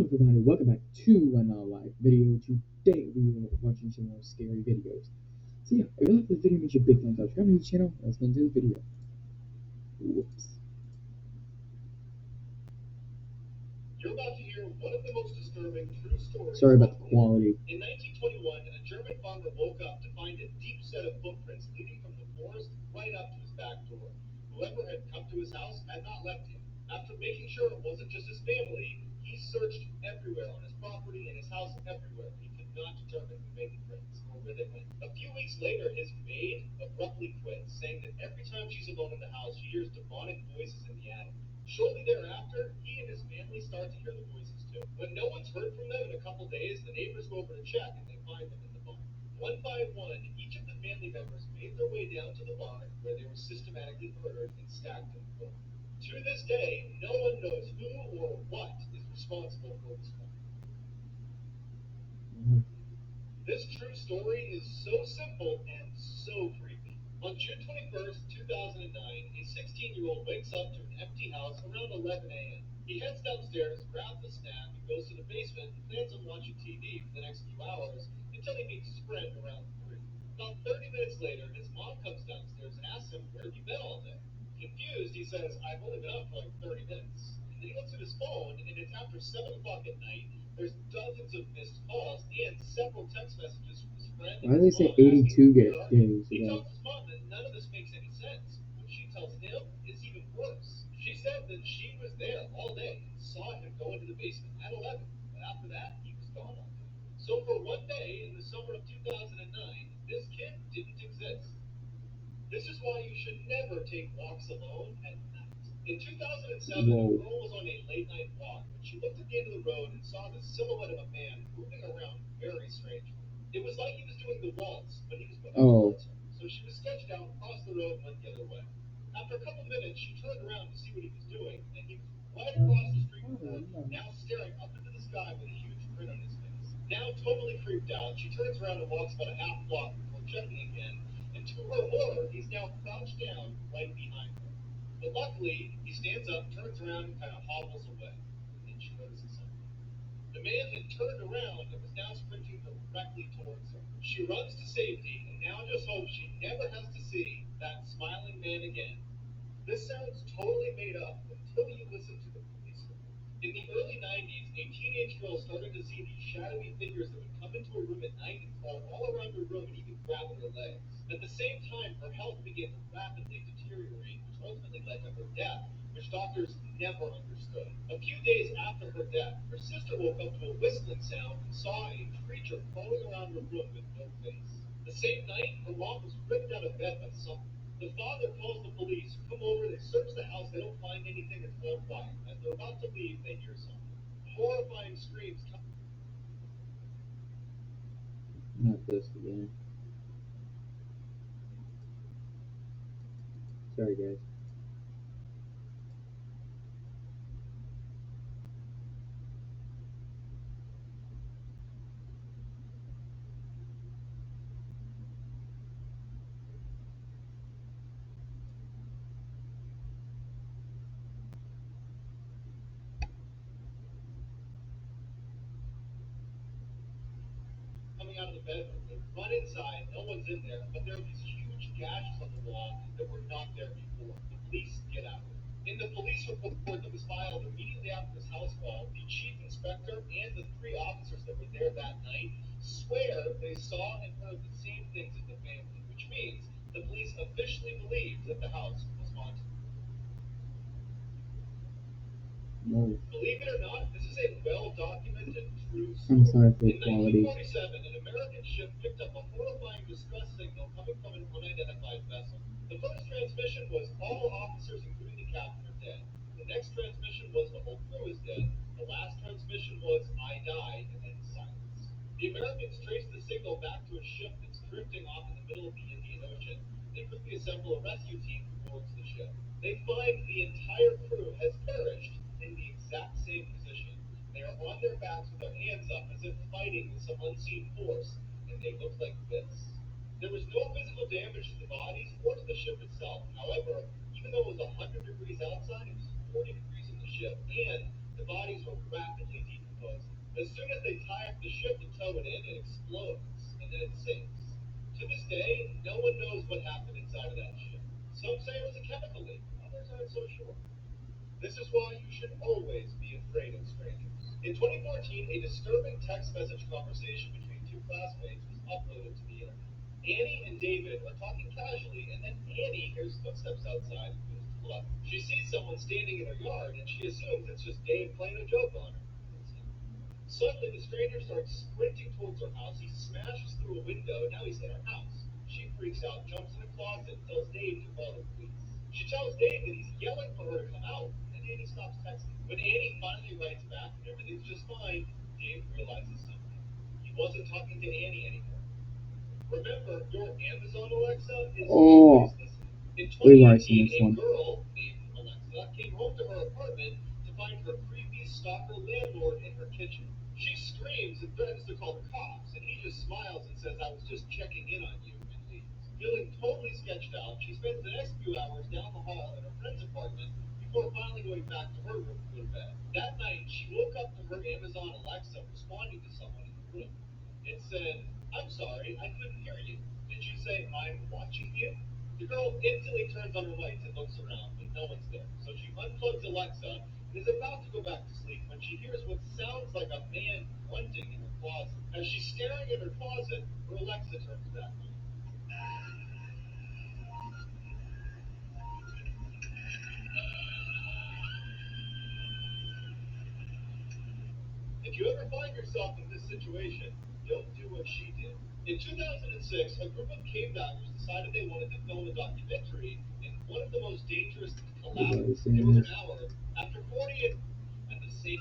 everybody, welcome back to another live video. Today we are watching some more scary videos. So yeah, if you like this video, make sure big thumbs up, subscribe to the channel, let's get into the video. Whoops. You're about to hear one of the most disturbing true stories. Sorry about the quality. In 1921, a German farmer woke up to find a deep set of footprints leading from the forest right up to his back door. Whoever had come to his house had not left him. After making sure it wasn't just his family, he searched everywhere on his property and his house everywhere. He could not determine who made the prints or where they went. A few weeks later, his maid abruptly quit, saying that every time she's alone in the house, she hears demonic voices in the attic. Shortly thereafter, he and his family start to hear the voices too. When no one's heard from them in a couple days, the neighbors go over to check and they find them in the barn. One by one, each of the family members made their way down to the barn where they were systematically murdered and stacked in the floor. To this day, no one knows who or what is responsible for this crime. This true story is so simple and so creepy. On June 21st, 2009, a 16-year-old wakes up to an empty house around 11 a.m. He heads downstairs, grabs a snack, and goes to the basement and plans on watching TV for the next few hours until he meets his friend around 3. About 30 minutes later, his mom comes downstairs and asks him, "Where have you been all day?" Confused, he says, "I've only been up for like 30 minutes. And then he looks at his phone, and it's after 7 o'clock at night. There's dozens of missed calls and several text messages from his friend. Why do they say 82 days He ago? tells his mom that none of this makes any sense. What she tells him is even worse. She said that she was there all day and saw him go into the basement at 11, but after that, he was gone all day. So for one day in the summer of 2009, this kid didn't exist. This is why you should never take walks alone at night. In 2007, Whoa. a girl was on a late night walk when she looked at the end of the road and saw the silhouette of a man moving around very strangely. It was like he was doing the waltz, but he was moving towards her. So she was sketched out, crossed the road, and went the other way. After a couple minutes, she turned around to see what he was doing, and he was right across the street from her, now staring up into the sky with a huge grin on his face. Now totally creeped out, she turns around and walks about a half block before checking again, and to her horror, he's now crouched down right behind her. But luckily, he stands up, turns around, and kind of hobbles away. And then she notices something. The man had turned around and was now sprinting directly towards her. She runs to safety and now just hopes she never has to see that smiling man again. This sounds totally made up until you listen to the police report. In the early 90s, a teenage girl started to see these shadowy figures that would come into a room at night and crawl all around her room and even grab at her legs. At the same time, her health began to rapidly deteriorate, which ultimately led to her death, which doctors never understood. A few days after her death, her sister woke up to a whistling sound and saw a creature crawling around her room with no face. The same night, her mom was ripped out of bed by something. The father calls the police, come over, they search the house, they don't find anything, it's all quiet. As they're about to leave, they hear something. Horrifying screams come. Not this again. Sorry, guys. Coming out of the bedroom, they run inside, no one's in there, but there are these huge gashes on the wall that were not there before. The police get out. In the police report that was filed immediately after this house call, the chief inspector and the 3 officers that were there that night swear they saw and heard the same things as the family, which means the police officially believed that the house was haunted. No. Believe it or not, this is a well-documented true story. I'm sorry for the In quality. 1947, an American ship picked up a horrifying distress signal coming from an unidentified vessel. The first transmission was all officers, including the captain, are dead. The next transmission was the whole crew is dead. The last transmission was I died, and then silence. The Americans traced the signal back to a ship that's drifting off in the middle of the Indian Ocean. They quickly assemble a rescue team who boards the ship. They find the entire crew has perished in the exact same position. They are on their backs with their hands up as if fighting with some unseen force, and they look like this. There was no physical damage to the bodies or to the ship itself. However, even though it was 100 degrees outside, it was 40 degrees in the ship, and the bodies were rapidly decomposing. supposedly. As soon as they tie up the ship to tow it in, it explodes, and then it sinks. To this day, no one knows what happened inside of that ship. Some say it was a chemical leak, others aren't so sure. This is why you should always be afraid of strangers. In 2014, a disturbing text message conversation between two classmates was uploaded to the internet. Annie and David are talking casually, and then Annie hears footsteps outside and goes to look. She sees someone standing in her yard, and she assumes it's just Dave playing a joke on her. It's not. Suddenly, the stranger starts sprinting towards her house. He smashes through a window, and now he's in her house. She freaks out, jumps in a closet, and tells Dave to call the police. She tells Dave that he's yelling for her to come out, and Annie stops texting. When Annie finally writes back and everything's just fine, Dave realizes something. He wasn't talking to Annie anymore. Remember, your Amazon Alexa is always listening. In 2018, a girl named Alexa came home to her apartment to find her creepy stalker landlord in her kitchen. She screams and threatens to call the cops, and he just smiles and says, "I was just checking in on you," and leaves. Feeling totally sketched out, she spends the next few hours down the hall in her friend's apartment before finally going back to her room to go to bed. That night, she woke up to her Amazon Alexa responding to someone in the room. It said, "I'm sorry, I couldn't hear you. Did you say I'm watching you?" The girl instantly turns on her lights and looks around, but no one's there. So she unplugs Alexa and is about to go back to sleep when she hears what sounds like a man grunting in her closet. As she's staring at her closet, her Alexa turns back on. If you ever find yourself in this situation, don't do what she did. In 2006, a group of cave divers decided they wanted to film a documentary in one of the most dangerous collapses. It was an hour after 40 at the same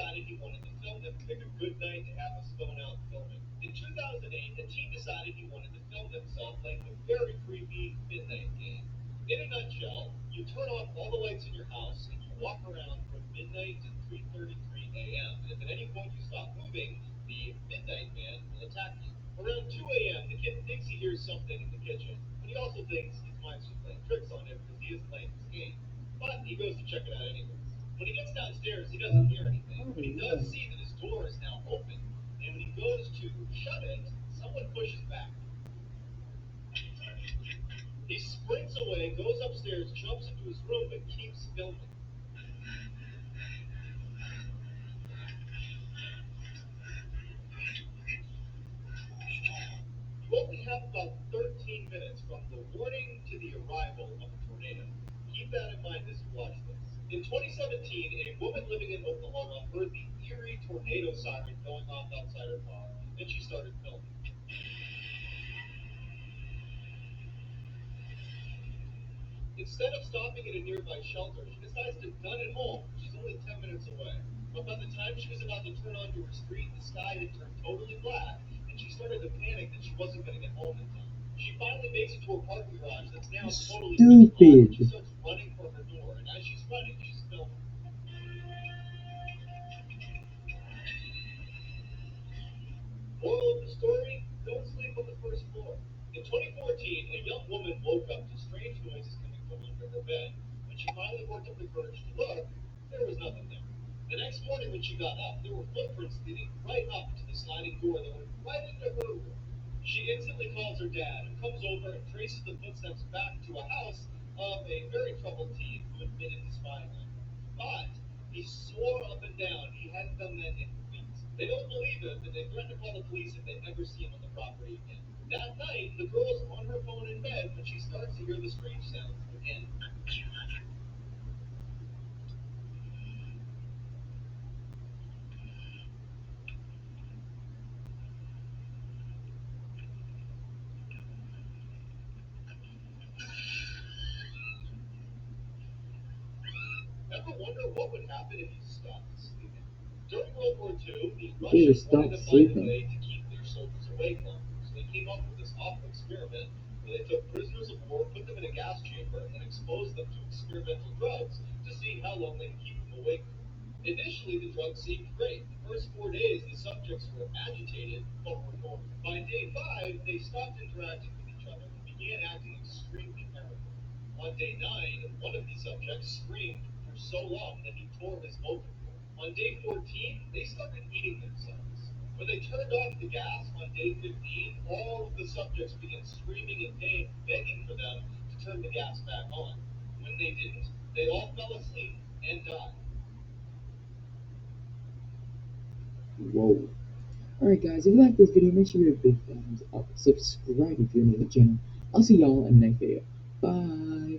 decided he wanted to film them, pick a good night to have us phone out filming. In 2008, the team decided he wanted to film himself playing a very creepy midnight game. In a nutshell, you turn off all the lights in your house and you walk around from midnight to 3:33 a.m. And if at any point you stop moving, the midnight man will attack you. Around 2 a.m., the kid thinks he hears something in the kitchen, but he also thinks his mind's just playing tricks on him because he is playing this game. But he goes to check it out anyways. When he gets downstairs, he doesn't hear anything, but he does see that his door is now open. And when he goes to shut it, someone pushes back. He sprints away, goes upstairs, jumps into his room, but keeps filming. You only have about 13 minutes from the warning to the arrival of a tornado. Keep that in mind as you watch this. In 2017, a woman living in Oklahoma heard the eerie tornado siren going off outside her car, and she started filming. Instead of stopping at a nearby shelter, she decides to gun it home. She's only 10 minutes away. But by the time she was about to turn onto her street, the sky had turned totally black, and she started to panic that she wasn't going to get home in time. She finally makes it to her parking garage that's now totally stupid. She starts running for her door, and as she's running, she's filming. Moral of the story, don't sleep on the first floor. In 2014, a young woman woke up to strange noises coming from under her bed. When she finally worked up the courage to look, there was nothing there. The next morning when she got up, there were footprints leading right up to the sliding door that went right into her room. She instantly calls her dad, who comes over and traces the footsteps back to a house of a very troubled teen who admitted to spying on her. But he swore up and down he hadn't done that in weeks. They don't believe him, and they threaten to call the police if they ever see him on the property again. That night, the girl's on her phone in bed when she starts to hear the strange sounds again. Ever wonder what would happen if you stopped sleeping? During World War II, the Russians wanted to find a way to keep their soldiers awake longer, so they came up with this awful experiment where they took prisoners of war, put them in a gas chamber, and exposed them to experimental drugs to see how long they could keep them awake for. Initially, the drugs seemed great. The first 4 days, the subjects were agitated but were normal. By day 5, they stopped interacting with each other and began acting extremely paranoid. On day 9, one of the subjects screamed for so long that he tore his vocal cord. On day 14, they started eating themselves. When they turned off the gas on day 15, all of the subjects began screaming in pain, begging for them to turn the gas back on. When they didn't, they all fell asleep and died. Whoa. Alright guys, if you like this video, make sure you give it a big thumbs up. Subscribe if you're new to the channel. I'll see y'all in the next video. Bye.